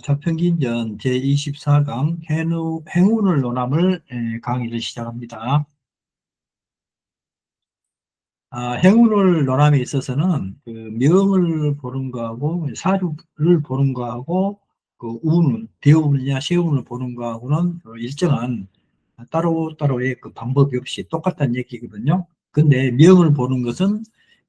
자평균전 제24강 행운을 논함을 강의를 시작합니다. 행운을 논함에 있어서는 그 명을 보는 거하고 사주를 보는 거하고 그 운은 대운이냐 세운을 보는 거하고는 일정한 따로따로의 그 방법이 없이 똑같다는 얘기거든요. 근데 명을 보는 것은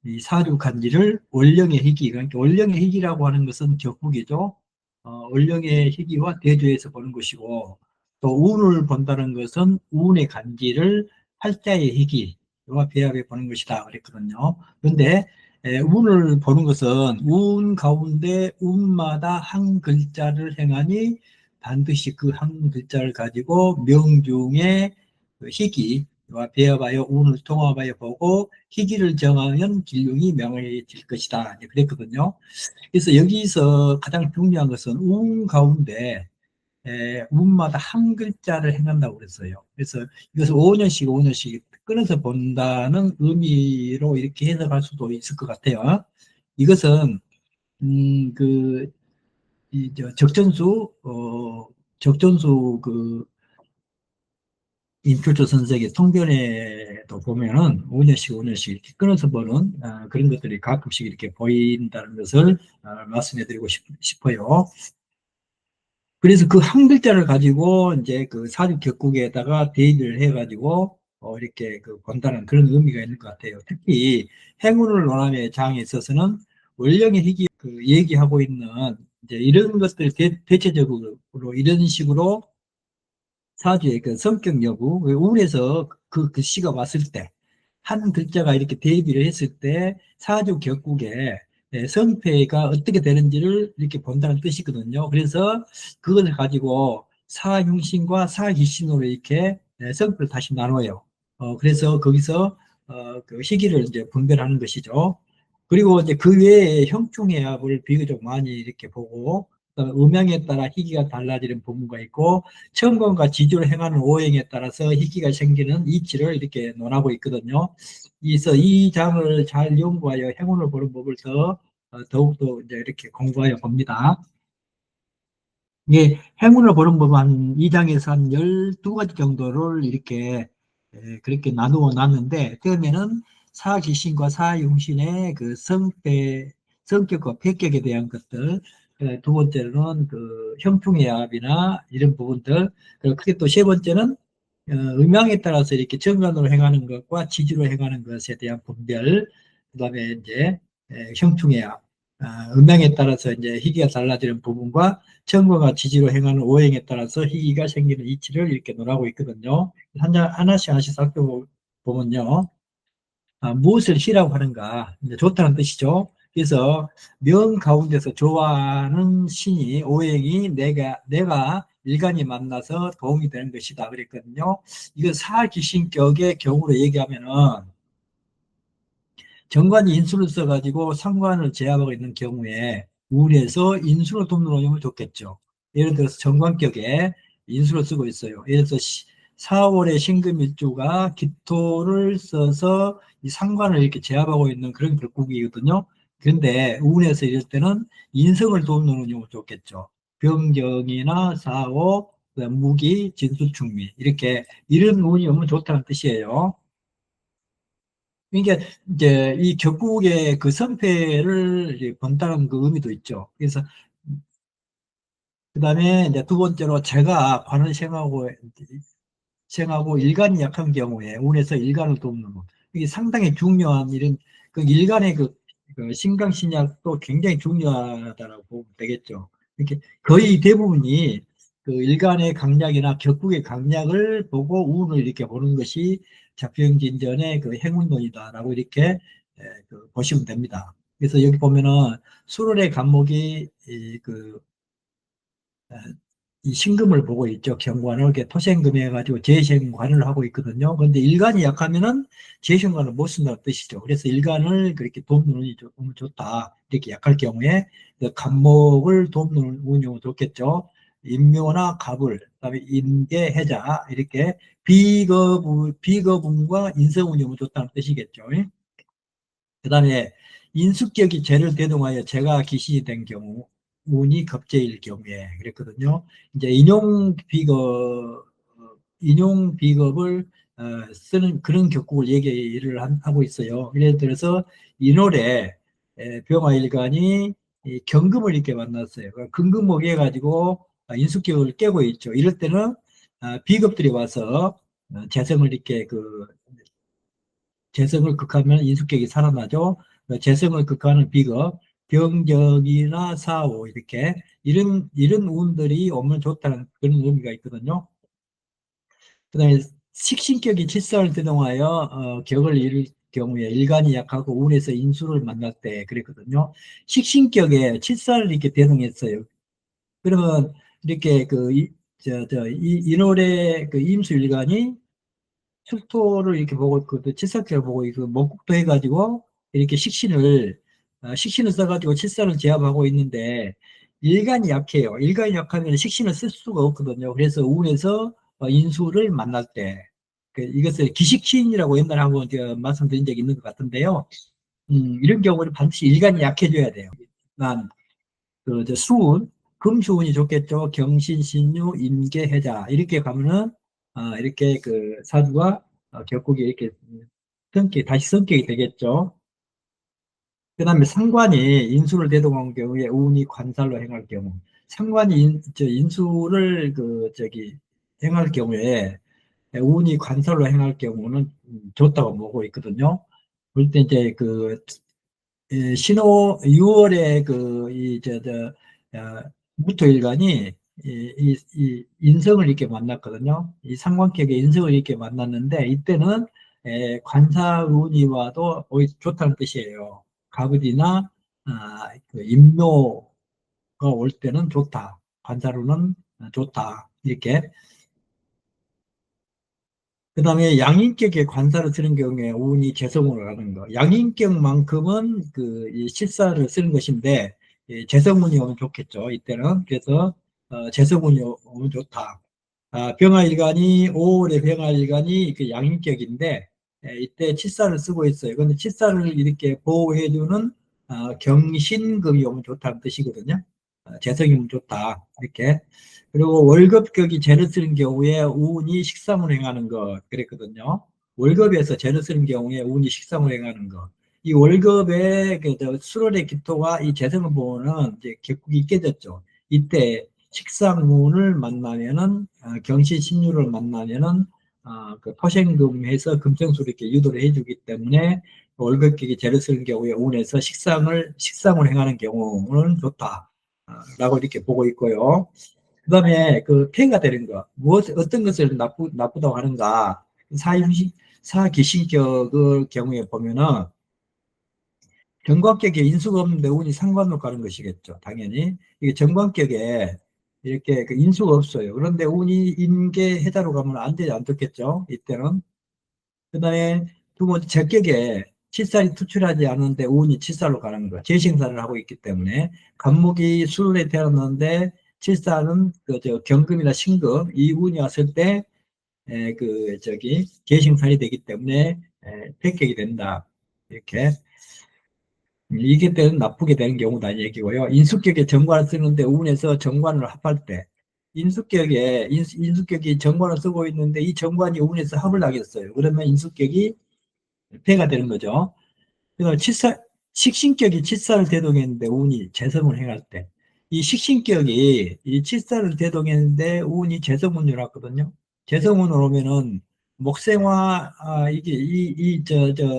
이 사주 간지를 월령의 희기, 그러니까 월령의 희기라고 하는 것은 격국이죠. 월령의 희기와 대조해서 보는 것이고, 또 운을 본다는 것은 운의 간지를 팔자의 희기와 배합해 보는 것이다 그랬거든요. 그런데 운을 보는 것은 운 가운데 운마다 한 글자를 행하니 반드시 그 한 글자를 가지고 명중의 그 희기와 배합하여 운을 통합하여 보고 희기를 정하면 길흉이 명확해질 것이다. 그랬거든요. 그래서 여기서 가장 중요한 것은 운 가운데 운마다 한 글자를 행한다고 그랬어요. 그래서 이것을 5년씩 끊어서 본다는 의미로 이렇게 해석할 수도 있을 것 같아요. 이것은 그 적전수 그 인플루트 선생의 통변에도 보면은 5년씩 이렇게 끊어서 보는 그런 것들이 가끔씩 이렇게 보인다는 것을 말씀해드리고 싶어요. 그래서 그 한 글자를 가지고 이제 그 사주 격국에다가 대입을 해가지고 이렇게 그 본다는 그런 의미가 있는 것 같아요. 특히 행운을 논함의 장에 있어서는 원령의 희귀 그 얘기하고 있는 이제 이런 것들 대체적으로 이런 식으로 사주의 그 성격 여부, 운에서 그 글씨가 왔을 때, 한 글자가 이렇게 대비를 했을 때 사주 격국에 성패가 어떻게 되는지를 이렇게 본다는 뜻이거든요. 그래서 그것을 가지고 사흉신과 사기신으로 이렇게 성패를 다시 나눠요. 그래서 거기서 그 시기를 이제 분별하는 것이죠. 그리고 이제 그 외에 형충해합을 비교적 많이 이렇게 보고, 음양에 따라 희기가 달라지는 부분가 있고, 천간과 지지를 행하는 오행에 따라서 희기가 생기는 이치를 이렇게 논하고 있거든요. 그래서 이 장을 잘 연구하여 행운을 보는 법을 더욱더 이제 이렇게 공부하여 봅니다. 이게 행운을 보는 법은 한 2장에서 한 12가지 정도를 이렇게 그렇게 나누어 놨는데, 처음에는 사기신과 사용신의 그 성격과 패격에 대한 것들, 두 번째로는 그 형통의 합이나 이런 부분들, 그리고 크게 또 세 번째는 음양에 따라서 이렇게 정관으로 행하는 것과 지지로 행하는 것에 대한 분별, 그다음에 이제 형통의 합, 음양에 따라서 이제 희귀가 달라지는 부분과 정과가 지지로 행하는 오행에 따라서 희귀가 생기는 이치를 이렇게 논하고 있거든요. 하나씩 살펴보면요. 무엇을 희라고 하는가? 이제 좋다는 뜻이죠. 그래서 명 가운데서 좋아하는 신이 오행이 내가 일간이 만나서 도움이 되는 것이다 그랬거든요. 이거 사기신격의 경우로 얘기하면은 정관이 인수를 써가지고 상관을 제압하고 있는 경우에 운에서 인수를 돕는 운이면 좋겠죠. 예를 들어서 정관격에 인수를 쓰고 있어요. 예를 들어서 4월에 신금일주가 기토를 써서 이 상관을 이렇게 제압하고 있는 그런 격국이거든요. 그런데 운에서 이럴 때는 인성을 돕는 운이면 좋겠죠. 병경이나 사오, 무기, 진수충미 이렇게 이런 운이 오면 좋다는 뜻이에요. 그러니까 이제 이 격국의 그 선패를 이제 본다는 그 의미도 있죠. 그래서 그다음에 이제 두 번째로 제가 관을 생하고 일간이 약한 경우에 운에서 일간을 돕는 것. 이게 상당히 중요한 이런 그 일간의 그 신강신약도 굉장히 중요하다고 보면 되겠죠. 이렇게 거의 대부분이 그 일간의 강약이나 격국의 강약을 보고 운을 이렇게 보는 것이 자평진전의 그 행운론이다라고 이렇게 그 보시면 됩니다. 그래서 여기 보면은 수월의 간목이 이 신금을 보고 있죠. 경관을 이렇게 토생금해 가지고 재생관을 하고 있거든요. 그런데 일간이 약하면은 재생관을 못 쓴다는 뜻이죠. 그래서 일간을 그렇게 돕는 운이 좋다. 이렇게 약할 경우에 그 간목을 돕는 운이 좋겠죠. 인묘나 갑을, 그다음에 인계, 해자 이렇게 비거분과 인성운이 좋다는 뜻이겠죠. 그다음에 인수격이 죄를 대동하여 죄가 기신이 된 경우 운이 겁재일 경우에 그랬거든요. 이제 인용 비겁을 쓰는 그런 격국을 얘기를 하고 있어요. 예를 들어서 인월에 병화일간이 이 경금을 이렇게 만났어요. 금금목에 가지고 인수격을 깨고 있죠. 이럴 때는 비겁들이 와서 재성을 이렇게 재성을 극하면 인수격이 살아나죠. 재성을 극하는 비겁, 병적이나 사오 이렇게 이런 운들이 오면 좋다는 그런 의미가 있거든요. 그다음에 식신격이 칠성을 대동하여 격을 이룰 경우에 일간이 약하고 운에서 인수를 만날 때 그랬거든요. 식신격에 칠성을 이렇게 대동했어요. 그러면 이렇게 인월의 그 임수일간이 출토를 이렇게 보고 칠성격을 보고 목국도 해가지고 이렇게 식신을 써가지고 칠성을 제압하고 있는데 일간이 약해요. 일간이 약하면 식신을 쓸 수가 없거든요. 그래서 운에서 인수를 만날 때 이것을 기식신이라고 옛날에 한번 제가 말씀드린 적이 있는 것 같은데요. 이런 경우는 반드시 일간이 약해져야 돼요. 난 수운, 금수운이 좋겠죠. 경신, 신유, 임계, 해자 이렇게 가면은 이렇게 사주가 격국이 이렇게 다시 성격이 되겠죠. 그 다음에 상관이 인수를 대동한 경우에 운이 관살로 행할 경우, 상관이 인수를 행할 경우에 운이 관살로 행할 경우는 좋다고 보고 있거든요. 그럴 때 이제 신호 6월에 무토일간이 이 인성을 이렇게 만났거든요. 이 상관격의 인성을 이렇게 만났는데 이때는 관사운이와도 오히려 좋다는 뜻이에요. 가을이나 임묘가 올 때는 좋다. 관사운은 좋다. 이렇게. 그 다음에 양인격의 관사를 쓰는 경우에 운이 재성으로 가는 거. 양인격만큼은 이 실사를 쓰는 것인데, 재성운이 오면 좋겠죠. 이때는. 그래서, 재성운이 오면 좋다. 병화일간이, 5월의 병화일간이 그 양인격인데, 이때 칠사를 쓰고 있어요. 근데 칠사를 이렇게 보호해주는, 경신금이 오면 좋다는 뜻이거든요. 재성이 오면 좋다. 이렇게. 그리고 월급격이 재를 쓰는 경우에 운이 식상을 행하는 것 그랬거든요. 월급에서 재를 쓰는 경우에 운이 식상을 행하는 것. 이 월급의 수월의 기토가 이 재성을 보면 이제 격국이 깨졌죠. 이때 식상운을 만나면은 경신신유를 만나면은 토생금해서 금생수를 이렇게 유도를 해주기 때문에 월급격이 재를 쓰는 경우에 운에서 식상을 행하는 경우는 좋다. 라고 이렇게 보고 있고요. 그 다음에 폐가 되는 거, 어떤 것을 나쁘다고 하는가, 사기신격의 경우에 보면은, 정관격에 인수가 없는데 운이 상관으로 가는 것이겠죠, 당연히. 이게 정관격에 이렇게 인수가 없어요. 그런데 운이 인계 해자로 가면 안 되지 않겠죠, 이때는. 그 다음에 두 번째, 적격에 칠살이 투출하지 않는데 운이 칠살로 가는 거. 재생살을 하고 있기 때문에. 간목이 술에 태어났는데 칠살은 경금이나 신금, 이 운이 왔을 때, 재생살이 되기 때문에, 백격이 된다. 이렇게. 이게 때는 나쁘게 되는 경우다 얘기고요. 인수격에 정관을 쓰는데 운에서 정관을 합할 때, 인수격이 정관을 쓰고 있는데 이 정관이 운에서 합을 하겠어요. 그러면 인수격이 폐가 되는 거죠. 그래서 식신격이 칠사를 대동했는데 운이 재성을 행할 때, 이 식신격이 이 칠사를 대동했는데 운이 재성운이 왔거든요. 재성운으로 오면은 목생화, 이게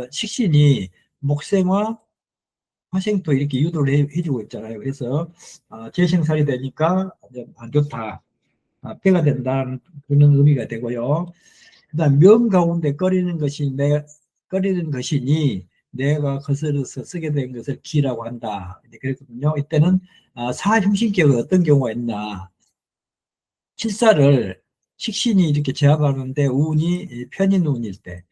식신이 목생화, 화생토 이렇게 유도를 해주고 있잖아요. 그래서 재생살이 되니까 안 좋다. 폐가 된다는 그런 의미가 되고요. 그다음 명 가운데 꺼리는 것이니 내가 거스려서 쓰게 된 것을 기라고 한다. 그랬거든요. 이때는 사흉신격은 어떤 경우가 있나? 칠사를 식신이 이렇게 제압하는데 운이 편인 운일 때,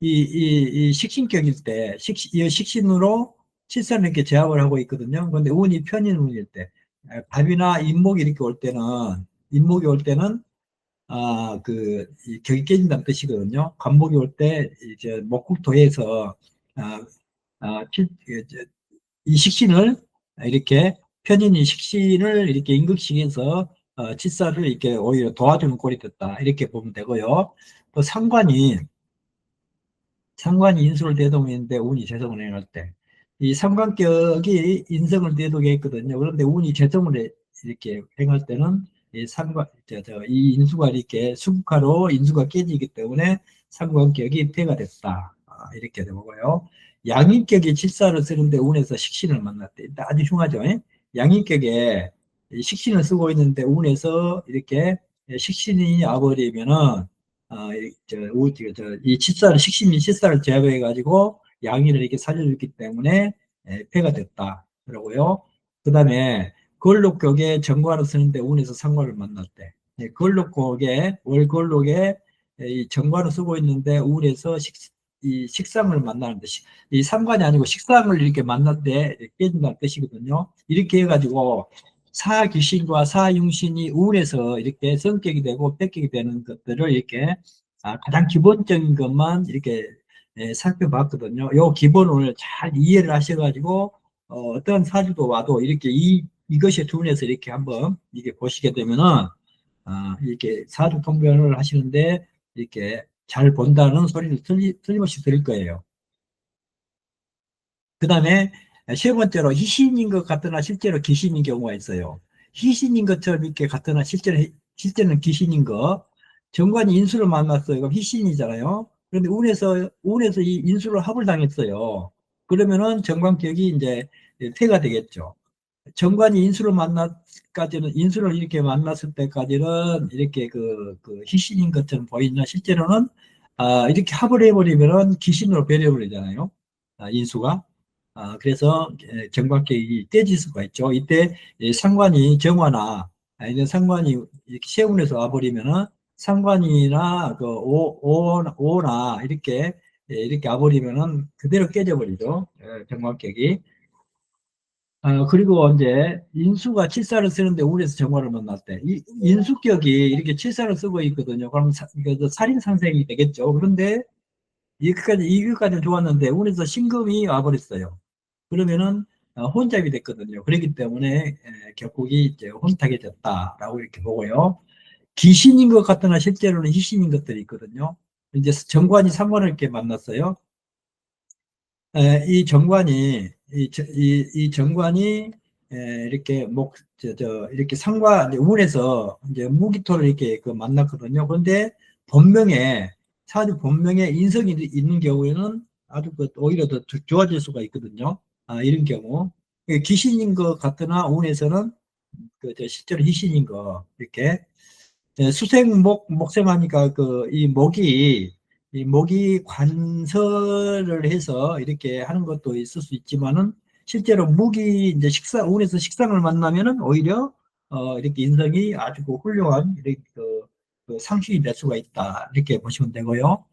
이 식신격일 때, 이 식신으로 칠사를 이렇게 제압을 하고 있거든요. 그런데 운이 편인 운일 때, 밥이나 인목이 이렇게 올 때는, 인목이 올 때는 이 격이 깨진다는 뜻이거든요. 관목이 올 때, 이제, 목국토에서, 아, 이 식신을 이렇게, 편인이 식신을 이렇게 임극식에서 치사를 이렇게 오히려 도와주는 꼴이 됐다. 이렇게 보면 되고요. 또 상관이 인수를 대동했는데 운이 재성을 행할 때. 이 삼관격이 인성을 대동해 있거든요. 그런데 운이 재성을 이렇게 행할 때는 이 이 인수가 이렇게 수국화로 인수가 깨지기 때문에 삼관격이 폐가 됐다. 이렇게 되고요. 양인격이 칠사를 쓰는데 운에서 식신을 만났대. 아주 흉하죠. 양인격에 식신을 쓰고 있는데 운에서 이렇게 식신이 와버리면은 이 칠사를, 식신이 칠사를 제압해가지고 양의를 이렇게 살려줬기 때문에 폐가 됐다. 그러고요. 그 다음에 걸록격에 정관을 쓰는데 운에서 상관을 만났대. 걸록격에, 월걸록에 이 정관을 쓰고 있는데 운에서 이 식상을 만나는데, 이 상관이 아니고 식상을 이렇게 만났대 깨진다는 뜻이거든요. 이렇게 해가지고 사귀신과 사융신이 운에서 이렇게 성격이 되고 뺏기게 되는 것들을 이렇게 가장 기본적인 것만 이렇게 살펴봤거든요. 요 기본을 잘 이해를 하셔가지고 어떤 사주도 와도 이렇게 이것이 둔해서 이렇게 한번 이게 보시게 되면은 이렇게 사주 통변을 하시는데 이렇게 잘 본다는 소리를 틀림없이 들을 거예요. 그 다음에 세 번째로 희신인 것 같으나 실제로 귀신인 경우가 있어요. 희신인 것처럼 이렇게 같으나 실제는 귀신인 거. 정관이 인수를 만났어요. 그럼 희신이잖아요. 그런데 운에서 이 인수를 합을 당했어요. 그러면은 정관격이 이제 폐가 되겠죠. 정관이 인수를 이렇게 만났을 때까지는 이렇게 그 희신인 것처럼 보이나 실제로는 이렇게 합을 해버리면은 귀신으로 변해버리잖아요. 인수가. 그래서 정관격이 떼질 수가 있죠. 이때 상관이 정화나 아니면 상관이 이렇게 세운에서 와버리면은 상관이나 그 오나 이렇게 와버리면은 그대로 깨져버리죠. 정관격이. 그리고 이제 인수가 칠사를 쓰는데 우리에서 정화를 만날 때, 이 인수격이 이렇게 칠사를 쓰고 있거든요. 그럼 살인 상생이 되겠죠. 그런데 이것까지는 좋았는데 운에서 신금이 와버렸어요. 그러면은 혼잡이 됐거든요. 그렇기 때문에 결국이 이제 혼탁이 됐다라고 이렇게 보고요. 귀신인 것 같으나 실제로는 희신인 것들이 있거든요. 이제 정관이 상관을 이렇게 만났어요. 이 정관이 이렇게 이렇게 상관 운에서 이제 무기토를 이렇게 만났거든요. 그런데 본명에 사주 본명에 인성이 있는 경우에는 아주 오히려 더 좋아질 수가 있거든요. 이런 경우 귀신인 것 같으나 운에서는 실제로 희신인 거 이렇게 목생하니까 이 목이 관설을 해서 이렇게 하는 것도 있을 수 있지만은 실제로 목이 이제 운에서 식상을 만나면은 오히려 이렇게 인성이 아주 훌륭한 이렇게 상식이 될 수가 있다. 이렇게 보시면 되고요.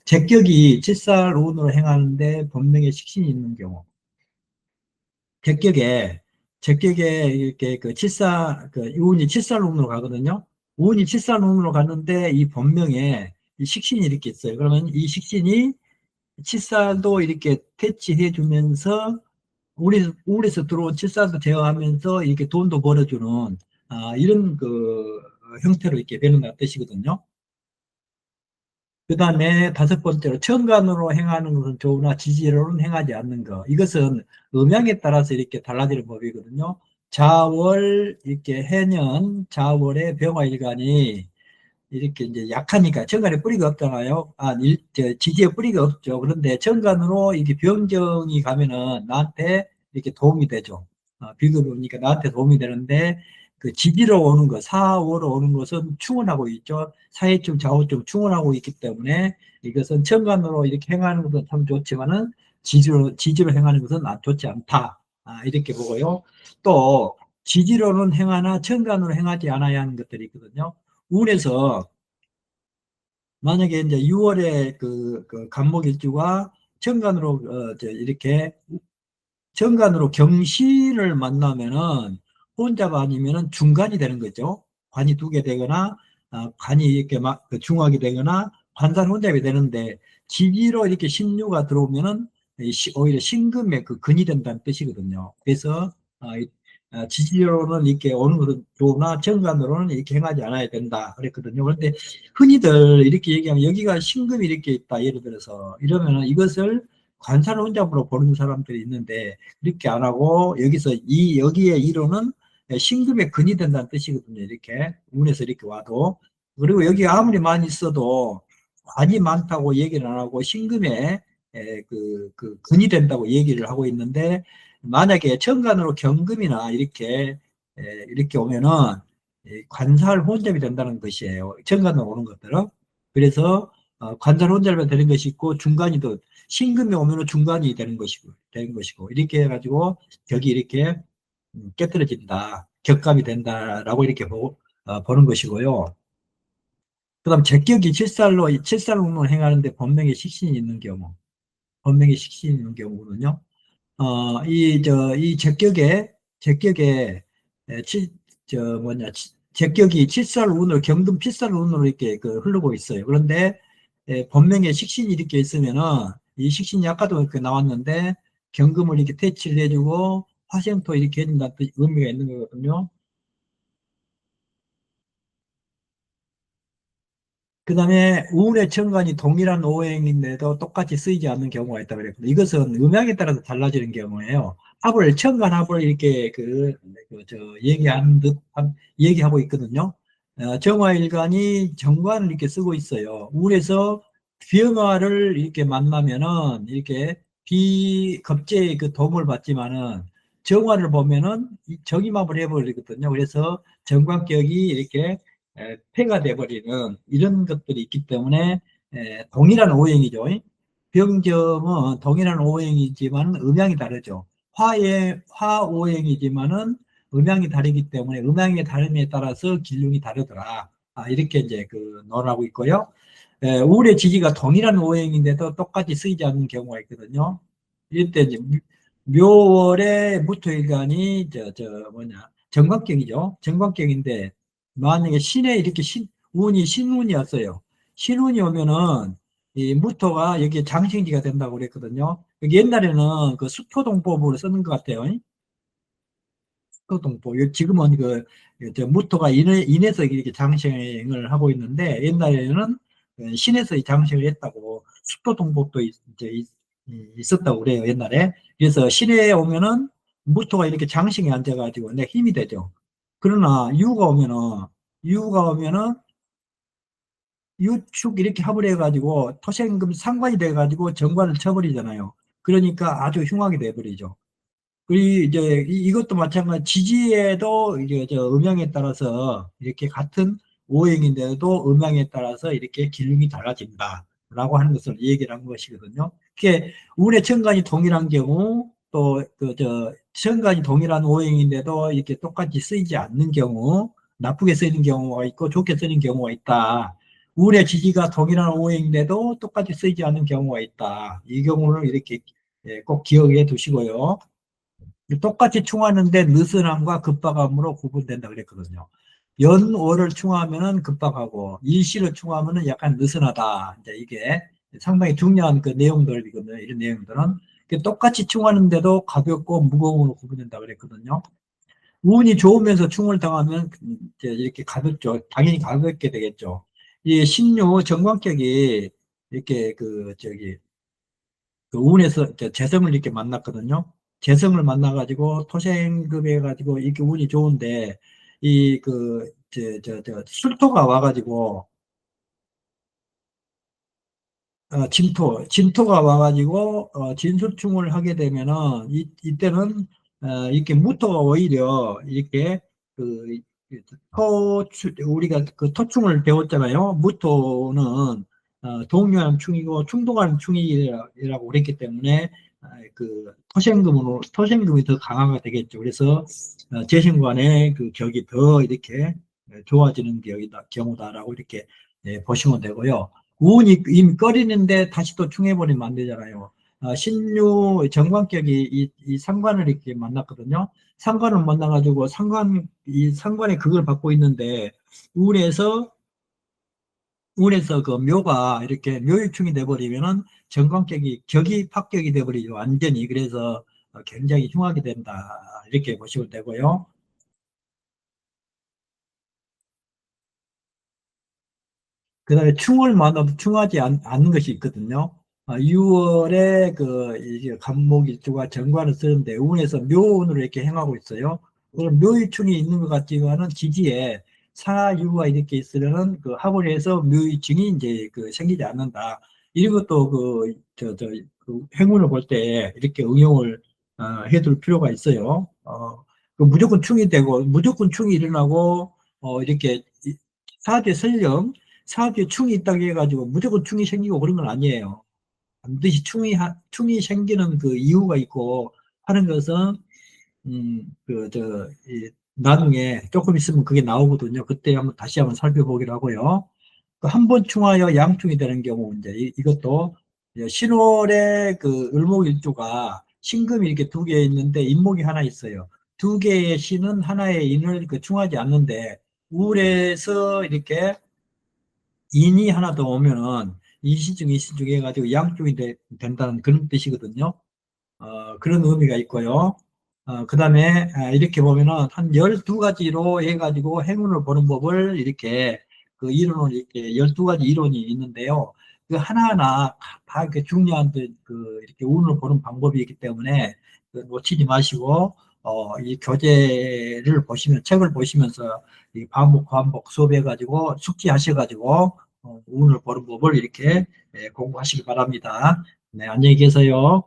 제격이 칠살 운으로 행하는데 본명에 식신이 있는 경우. 객격에 적격에 이렇게 운이 칠살운으로 가거든요. 운이 칠살운으로 갔는데 이 본명에 이 식신이 이렇게 있어요. 그러면 이 식신이 칠살도 이렇게 퇴치해 주면서 우리에서 들어온 칠살도 제어하면서 이렇게 돈도 벌어주는 이런 형태로 이렇게 되는 뜻이거든요. 그 다음에 다섯 번째로 천간으로 행하는 것은 좋으나 지지로는 행하지 않는 것. 이것은 음양에 따라서 이렇게 달라지는 법이거든요. 자월 이렇게 해년 자월의 병화일간이 이렇게 이제 약하니까 천간에 뿌리가 없잖아요. 지지에 뿌리가 없죠. 그런데 천간으로 이게 병정이 가면은 나한테 이렇게 도움이 되죠. 비급이 오니까 나한테 도움이 되는데 그 지지로 오는 것, 사오로 오는 것은 충원하고 있죠. 사해충, 좌우충 충원하고 있기 때문에 이것은 천간으로 이렇게 행하는 것은 참 좋지만은 지지로 행하는 것은 좋지 않다. 이렇게 보고요. 또 지지로는 행하나 천간으로 행하지 않아야 하는 것들이 있거든요. 운에서 만약에 이제 6월에 그 간목일주가 정관으로 이렇게 정관으로 경신을 만나면은 혼자가 아니면은 중간이 되는 거죠. 관이 두 개 되거나 관이 이렇게 막 중하게 되거나 관산 혼잡이 되는데 지지로 이렇게 신유가 들어오면은 오히려 신금의 그 근이 된다는 뜻이거든요. 그래서 지지로는 이렇게 오는 것은 좋으나 정관으로는 이렇게 행하지 않아야 된다 그랬거든요. 그런데 흔히들 이렇게 얘기하면 여기가 신금이 이렇게 있다 예를 들어서 이러면은 이것을 관사를 혼잡으로 보는 사람들이 있는데 그렇게 안 하고 여기서 여기에 이론은 신금의 근이 된다는 뜻이거든요. 이렇게 운에서 이렇게 와도 그리고 여기 아무리 많이 있어도 관이 많다고 얘기를 안 하고 신금에 그 근이 된다고 얘기를 하고 있는데 만약에 천간으로 경금이나 이렇게 오면은 관살 혼잡이 된다는 것이에요. 천간으로 오는 것들은. 그래서 관살 혼잡이 되는 것이 있고 중간이 또 신금이 오면은 중간이 되는 것이고 이렇게 해가지고 격이 이렇게 깨뜨려진다. 격감이 된다라고 이렇게 보는 것이고요. 그다음 제격이 칠살로 행하는데 본명에 식신이 있는 경우, 본명에 식신이 있는 경우는요. 이 제격에, 에, 칠, 제격이 칠살운으로, 경금 칠살운으로 이렇게 흐르고 있어요. 그런데, 본명에 식신이 이렇게 있으면은, 이 식신이 아까도 이렇게 나왔는데, 경금을 이렇게 퇴치를 해주고, 화생토 이렇게 해준다는 의미가 있는 거거든요. 그 다음에 우울의 천간이 동일한 오행인데도 똑같이 쓰이지 않는 경우가 있다고 그랬거든요. 이것은 음양에 따라서 달라지는 경우예요. 천간 합을 이렇게 얘기하는 얘기하고 있거든요. 정화일간이 정관을 이렇게 쓰고 있어요. 우울에서 병화를 이렇게 만나면은 이렇게 비겁제의 그 도움을 받지만은 정화를 보면은 정임합을 해버리거든요. 그래서 정관격이 이렇게 폐가 돼버리는 이런 것들이 있기 때문에 동일한 오행이죠. 병정은 동일한 오행이지만 음양이 다르죠. 화오행이지만은 음양이 다르기 때문에 음양의 다름에 따라서 기lum이 다르더라. 이렇게 이제 논하고 있고요. 우울의 지지가 동일한 오행인데도 똑같이 쓰이지 않는 경우가 있거든요. 이때 이제 묘월의 무토일간이 정관격이죠. 정관격인데 만약에 신에 이렇게 신운이었어요. 신운이 오면은 이 무토가 여기에 장생지가 된다고 그랬거든요. 옛날에는 그 수토동법으로 쓰는 것 같아요. 수토동법. 지금은 무토가 인해서 이렇게 장생을 하고 있는데 옛날에는 신에서 장생을 했다고 수토동법도 있었다고 그래요. 옛날에. 그래서 신에 오면은 무토가 이렇게 장생에 앉아가지고 내 힘이 되죠. 그러나 유가 오면은 유축 이렇게 합을 해가지고 토생금 상관이 돼가지고 정관을 쳐버리잖아요. 그러니까 아주 흉하게 돼버리죠. 그리고 이제 이것도 마찬가지 지지에도 이제 음양에 따라서 이렇게 같은 오행인데도 음양에 따라서 이렇게 기능이 달라진다라고 하는 것을 얘기를 한 것이거든요. 그게 운의 천간이 동일한 경우 또 천간이 동일한 오행인데도 이렇게 똑같이 쓰이지 않는 경우 나쁘게 쓰이는 경우가 있고 좋게 쓰이는 경우가 있다. 운의 지지가 동일한 오행인데도 똑같이 쓰이지 않는 경우가 있다. 이 경우를 이렇게 꼭 기억해 두시고요. 똑같이 충하는데 느슨함과 급박함으로 구분된다 그랬거든요. 연월을 충하면은 급박하고 일시를 충하면은 약간 느슨하다. 이제 이게 상당히 중요한 그 내용들이거든요. 이런 내용들은 똑같이 충하는데도 가볍고 무거움으로 구분된다 그랬거든요. 운이 좋으면서 충을 당하면 이제 이렇게 가볍죠. 당연히 가볍게 되겠죠. 이 신유 정관격이 이렇게 운에서 재성을 이렇게 만났거든요. 재성을 만나가지고 토생금 해가지고 이렇게 운이 좋은데 술토가 와가지고 진토가 와가지고 진술충을 하게 되면은 이때는 이렇게 무토가 오히려 이렇게 그 우리가 그 토충을 배웠잖아요. 무토는 동요한 충이고 충동하는 충이라고 그랬기 때문에 토생금이 더 강화가 되겠죠. 그래서 재신관의 그 격이 더 이렇게 좋아지는 경우다라고 이렇게 보시면 되고요. 운이 이미 꺼리는데 다시 또 충해버리면 안 되잖아요. 신유 정관격이 이 상관을 이렇게 만났거든요. 상관을 만나가지고 이 상관의 극을 받고 있는데 운에서 그 묘가 이렇게 묘유충이 돼버리면은 정관격이 격이 합격이 돼버리죠. 완전히. 그래서 굉장히 흉하게 된다. 이렇게 보시면 되고요. 그 다음에 충을 만나도 충하지 않는 것이 있거든요. 6월에 이제 간목일주가 정관을 쓰는데 운에서 묘운으로 이렇게 행하고 있어요. 그럼 묘일충이 있는 것 같지만은 지지에 사유가 이렇게 있으면은 그 합을해서 묘일충이 이제 생기지 않는다. 이런 것도 행운을 볼 때 이렇게 응용을 해둘 필요가 있어요. 무조건 충이 되고 무조건 충이 일어나고 이렇게 사주에 설령 사주에 충이 있다고 해가지고 무조건 충이 생기고 그런 건 아니에요. 반드시 충이 생기는 그 이유가 있고 하는 것은, 나중에 조금 있으면 그게 나오거든요. 그때 다시 한번 살펴보기로 하고요. 한 번 충하여 양충이 되는 경우, 이제 이것도 신월에 을목일주가 신금이 이렇게 두 개 있는데 인목이 하나 있어요. 두 개의 신은 하나의 인을 충하지 않는데 우울에서 이렇게 인이 하나 더 오면은 이시중 이시중 해가지고 양쪽이 된다는 그런 뜻이거든요. 그런 의미가 있고요. 그 다음에 이렇게 보면은 한 12가지로 해가지고 행운을 보는 법을 이렇게 이론을 이렇게 12가지 이론이 있는데요. 그 하나하나 다 이렇게 중요한 이렇게 운을 보는 방법이 있기 때문에 놓치지 마시고 이 교재를 보시면 책을 보시면서 이 반복 수업해가지고 숙지하셔가지고 운을 보는 법을 이렇게 공부하시기 바랍니다. 네, 안녕히 계세요.